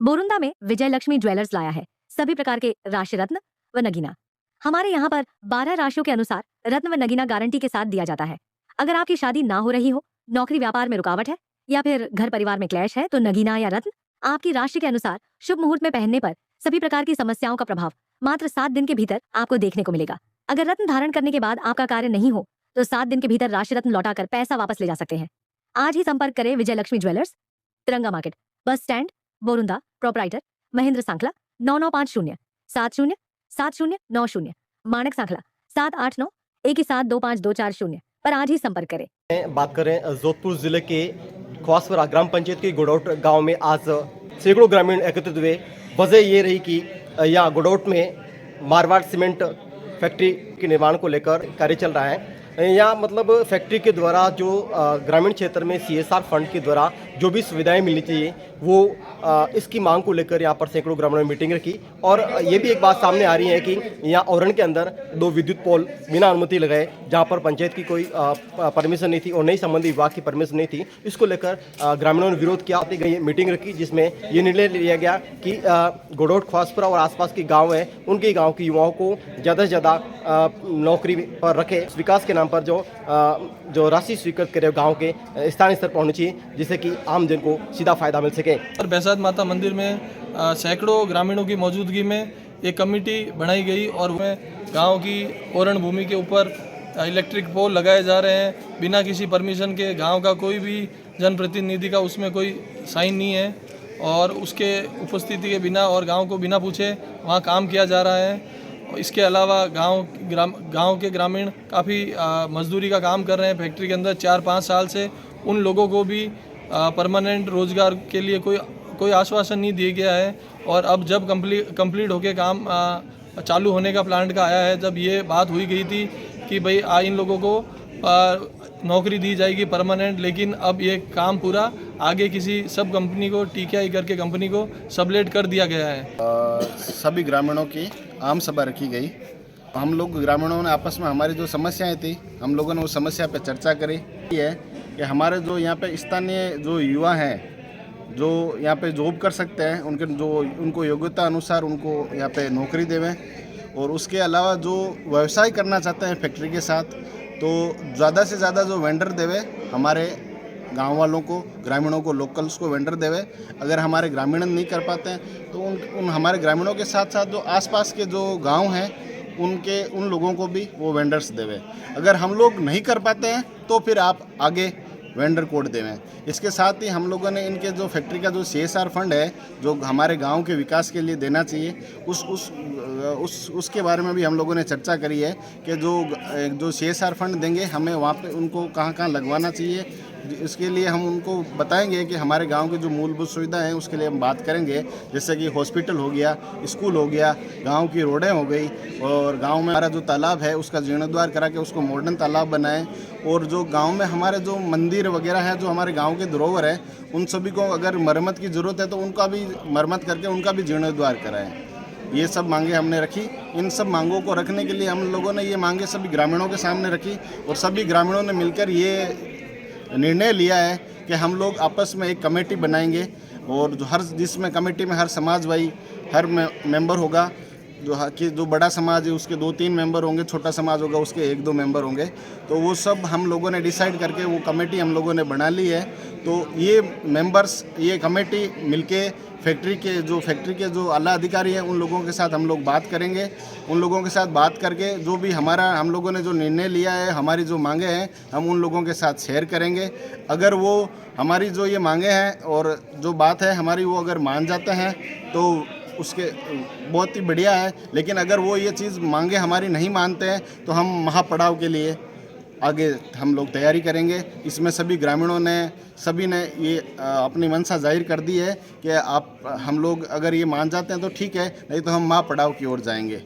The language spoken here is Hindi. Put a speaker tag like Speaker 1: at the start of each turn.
Speaker 1: बोरुंदा में विजय लक्ष्मी ज्वेलर्स लाया है सभी प्रकार के राशि रत्न व नगीना। हमारे यहाँ पर 12 राशियों के अनुसार रत्न व नगीना गारंटी के साथ दिया जाता है। अगर आपकी शादी ना हो रही हो, नौकरी व्यापार में रुकावट है या फिर घर परिवार में क्लेश है तो नगीना या रत्न आपकी राशि के अनुसार शुभ मुहूर्त में पहनने पर सभी प्रकार की समस्याओं का प्रभाव मात्र 7 दिन के भीतर आपको देखने को मिलेगा। अगर रत्न धारण करने के बाद आपका कार्य नहीं हो तो 7 दिन के भीतर राशि रत्न लौटाकर पैसा वापस ले जा सकते हैं। आज ही संपर्क करें विजय लक्ष्मी ज्वेलर्स, तिरंगा market, bus stand, Borunda. Proprietor Mahendra Sankhla 9950 70 70 90, मानक सांखला 789 11725 पर आज ही संपर्क करें।
Speaker 2: बात करें जोधपुर जिले के ख्वासपुरा ग्राम पंचायत के गुडौट गांव में आज सैकड़ों ग्रामीण एकत्रित हुए। वजह ये रही कि यहाँ गुडौट में मारवाड़ सीमेंट फैक्ट्री के निर्माण को लेकर कार्य चल रहा है। यहाँ मतलब फैक्ट्री के द्वारा जो ग्रामीण क्षेत्र में CSR फंड के द्वारा जो भी सुविधाएं मिलनी चाहिए वो इसकी मांग को लेकर यहाँ पर सैकड़ों ग्रामीणों ने मीटिंग रखी। और ये भी एक बात सामने आ रही है कि यहाँ औरण के अंदर 2 विद्युत पोल बिना अनुमति लगाए, जहाँ पर पंचायत की कोई परमिशन नहीं थी और नई संबंधी विभाग की परमिशन नहीं थी, इसको लेकर ग्रामीणों ने विरोध किया। गई मीटिंग रखी जिसमें ये निर्णय लिया गया कि गुडौट ख्वासपुरा और आसपास के गाँव हैं उनके गाँव के युवाओं को ज़्यादा से ज़्यादा नौकरी पर रखे। विकास के नाम पर जो राशि स्वीकृत करे गांव के स्थानीय स्तर पर होनी चाहिए, जिससे कि आम जन को सीधा फायदा मिल सके।
Speaker 3: और बैसाख माता मंदिर में सैकड़ों ग्रामीणों की मौजूदगी में एक कमेटी बनाई गई और उसमें गांव की ओरण भूमि के ऊपर इलेक्ट्रिक पोल लगाए जा रहे हैं बिना किसी परमिशन के। गांव का कोई भी जनप्रतिनिधि का उसमें कोई साइन नहीं है और उसके उपस्थिति के बिना और गांव को बिना पूछे वहां काम किया जा रहा है। इसके अलावा गांव के ग्रामीण काफ़ी मजदूरी का काम कर रहे हैं फैक्ट्री के अंदर 4-5 साल से। उन लोगों को भी परमानेंट रोजगार के लिए कोई आश्वासन नहीं दिया गया है। और अब जब कंप्लीट होके काम चालू होने का प्लांट का आया है, जब ये बात हुई गई थी कि भाई इन लोगों को नौकरी दी जाएगी परमानेंट, लेकिन अब ये काम पूरा आगे किसी सब कंपनी को TKI करके कंपनी को सबलेट कर दिया गया है।
Speaker 4: सभी ग्रामीणों की आम सभा रखी गई। हम लोग ग्रामीणों ने आपस में हमारी जो समस्याएं थी हम लोगों ने उस समस्या पे चर्चा करी है कि हमारे जो यहाँ पे स्थानीय जो युवा हैं जो यहाँ पे जॉब कर सकते हैं उनको योग्यता अनुसार उनको यहाँ पे नौकरी देवें। और उसके अलावा जो व्यवसाय करना चाहते हैं फैक्ट्री के साथ तो ज़्यादा से ज़्यादा जो वेंडर देवे हमारे गांव वालों को, ग्रामीणों को, लोकल्स को वेंडर देवे। अगर हमारे ग्रामीण नहीं कर पाते हैं तो उन हमारे ग्रामीणों के साथ साथ जो आसपास के जो गांव हैं उन लोगों को भी वो वेंडर्स देवे। अगर हम लोग नहीं कर पाते हैं तो फिर आप आगे वेंडर कोड देवें। इसके साथ ही हम लोगों ने इनके जो फैक्ट्री का जो CSR फंड है जो हमारे गांव के विकास के लिए देना चाहिए उसके बारे में भी हम लोगों ने चर्चा करी है कि जो CSR फंड देंगे हमें वहाँ पे उनको कहाँ लगवाना चाहिए। इसके लिए हम उनको बताएंगे कि हमारे गांव की जो मूलभूत सुविधा है उसके लिए हम बात करेंगे, जैसे कि हॉस्पिटल हो गया, स्कूल हो गया, गांव की रोडें हो गई और गांव में हमारा जो तालाब है उसका जीर्णोद्धार करा के उसको मॉडर्न तालाब बनाएं। और जो गांव में हमारे जो मंदिर वगैरह है जो हमारे गांव के धरोहर है उन सभी को अगर मरम्मत की ज़रूरत है तो उनका भी मरम्मत करके उनका भी जीर्णोद्धार कराएँ। ये सब मांगे हमने रखी। इन सब मांगों को रखने के लिए हम लोगों ने ये मांगे सभी ग्रामीणों के सामने रखी और सभी ग्रामीणों ने मिलकर ये निर्णय लिया है कि हम लोग आपस में एक कमेटी बनाएंगे और जिसमें कमेटी में हर समाज भाई हर मेंबर होगा। जो बड़ा समाज है उसके 2-3 मेंबर होंगे, छोटा समाज होगा उसके 1-2 मेंबर होंगे। तो वो सब हम लोगों ने डिसाइड करके वो कमेटी हम लोगों ने बना ली है। तो ये मेंबर्स, ये कमेटी मिलके फैक्ट्री के जो आला अधिकारी हैं उन लोगों के साथ हम लोग बात करेंगे। उन लोगों के साथ बात करके जो भी हम लोगों ने जो निर्णय लिया है, हमारी जो मांगे हैं हम उन लोगों के साथ शेयर करेंगे। अगर वो हमारी जो ये मांगे हैं और जो बात है हमारी वो अगर मान जाते हैं तो उसके बहुत ही बढ़िया है। लेकिन अगर वो ये चीज़ मांगे हमारी नहीं मानते हैं तो हम महापड़ाव के लिए आगे हम लोग तैयारी करेंगे। इसमें सभी ग्रामीणों ने सभी ने ये अपनी मंशा जाहिर कर दी है कि हम लोग अगर ये मान जाते हैं तो ठीक है, नहीं तो हम महापड़ाव की ओर जाएंगे।